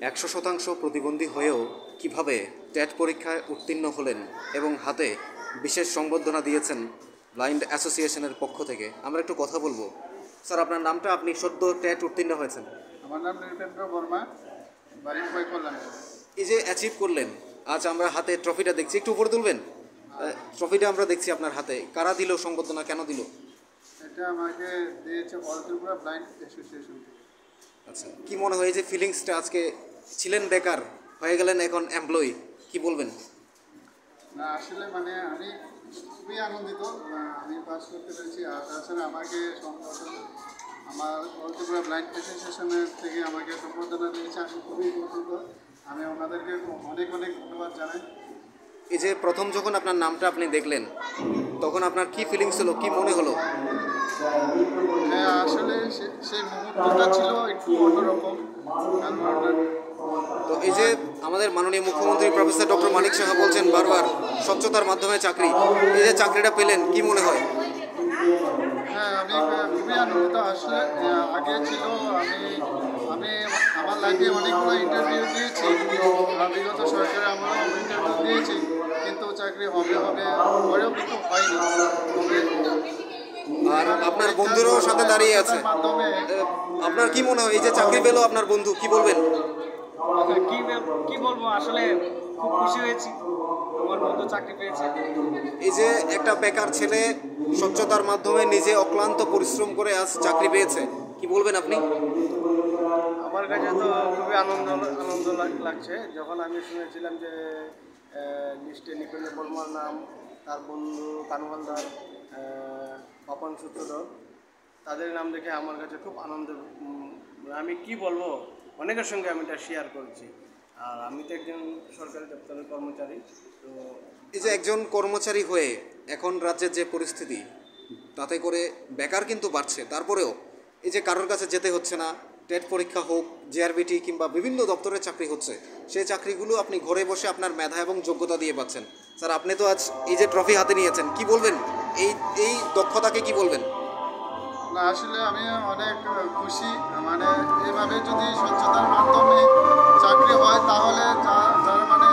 100% প্রতিবন্ধী হয়েও কিভাবে টেট পরীক্ষায় উত্তীর্ণ হলেন এবং হাতে বিশেষ সংবর্ধনা দিয়েছেন ব্লাইন্ড অ্যাসোসিয়েশনের পক্ষ থেকে আমরা একটু কথা বলবো। স্যার, আপনার নামটা, আপনি সদ্য টেট উত্তীর্ণ হয়েছেন। আমার নাম নৃপেন্দ্র বর্মা, বাড়ি কল্যাণ। এই যে অ্যাচিভ করলেন, আজ আমরা হাতে ট্রফিটা দেখছি, একটু উপরে তুলবেন। ট্রফিটা আমরা দেখছি আপনার হাতে, কারা দিল সংবর্ধনা, কেন দিল? এটা আমাকে দিয়েছে অল ত্রিপুরা ব্লাইন্ড অ্যাসোসিয়েশন থেকে। আচ্ছা, কি মনে হয় যে ফিলিংসটা, আজকে ছিলেন বেকার, হয়ে গেলেন এখন এমপ্লয়ি, কি বলবেন? না, আসলে মানে আমি খুবই আনন্দিত, আমি পাস করতে পেরেছি। আর তাছাড়া আমাকে আমার অল ত্রিপুরা ব্লাইন্ড অ্যাসোসিয়েশনের থেকে আমাকে সম্বর্ধনা দিয়েছে, আমি খুবই গর্বিত। আমি ওনাদেরকে অনেক অনেক ধন্যবাদ জানাই। এই যে প্রথম যখন আপনার নামটা আপনি দেখলেন, তখন আপনার কি ফিলিংস হলো, কি মনে হলো? হ্যাঁ, আসলে সেই মুহূর্তটা ছিল একটু অন্যরকম। তো এই যে আমাদের মাননীয় মুখ্যমন্ত্রী প্রফেসর ডক্টর মানিক সাহা বলছেন বারবার স্বচ্ছতার মাধ্যমে চাকরি, এই যে চাকরিটা পেলেন, কি মনে হয়? হ্যাঁ, আমি খুবই আনন্দিত। আসলে আগে ছিল আমি আমি আমার লাইফে অনেকগুলো ইন্টারভিউ দিয়েছি, বিগত সরকারে আমরাও ইন্টারভিউ দিয়েছি, কিন্তু চাকরি হবে হবে পরেও কিন্তু হয়নি। আর আপনার বন্ধুরাও সাথে দাঁড়িয়ে আছে, আপনার কি মনে হয় এই যে চাকরি পেলো আপনার বন্ধু, কি বলবেন? কি বলবো, আসলে খুব খুশি হয়েছি আমার বন্ধু চাকরি পেয়েছে। এই যে একটা বেকার ছেলে স্বচ্ছতার মাধ্যমে নিজে অক্লান্ত পরিশ্রম করে আজ চাকরি পেয়েছে, কি বলবেন আপনি? আমার কাছে তো খুবই আনন্দ লাগছে। যখন আমি শুনেছিলাম যে লিস্টে নিপেন্দ্র বর্মার নাম, তার বন্ধু কানু হালদার, পাপন সূত্রধর, তাদের নাম দেখে আমার কাছে খুব আনন্দ, আমি কি বলবো, অনেকের সঙ্গে আমি এটা শেয়ার করছি। আর আমি তো একজন সরকারি দপ্তরের কর্মচারী। তো এই যে একজন কর্মচারী হয়ে এখন রাজ্যের যে পরিস্থিতি, তাতে করে বেকার কিন্তু বাড়ছে, তারপরেও এই যে কারোর কাছে যেতে হচ্ছে না, টেট পরীক্ষা হোক, জেআরবিটি কিংবা বিভিন্ন দপ্তরের চাকরি হচ্ছে, সেই চাকরিগুলো আপনি ঘরে বসে আপনার মেধা এবং যোগ্যতা দিয়ে পাচ্ছেন। স্যার, আপনি তো আজ এই যে ট্রফি হাতে নিয়েছেন, কি বলবেন এই এই দক্ষতাকে, কি বলবেন? না, আসলে আমি অনেক খুশি। মানে এভাবে যদি স্বচ্ছতার মাধ্যমে চাকরি হয়, তাহলে যারা মানে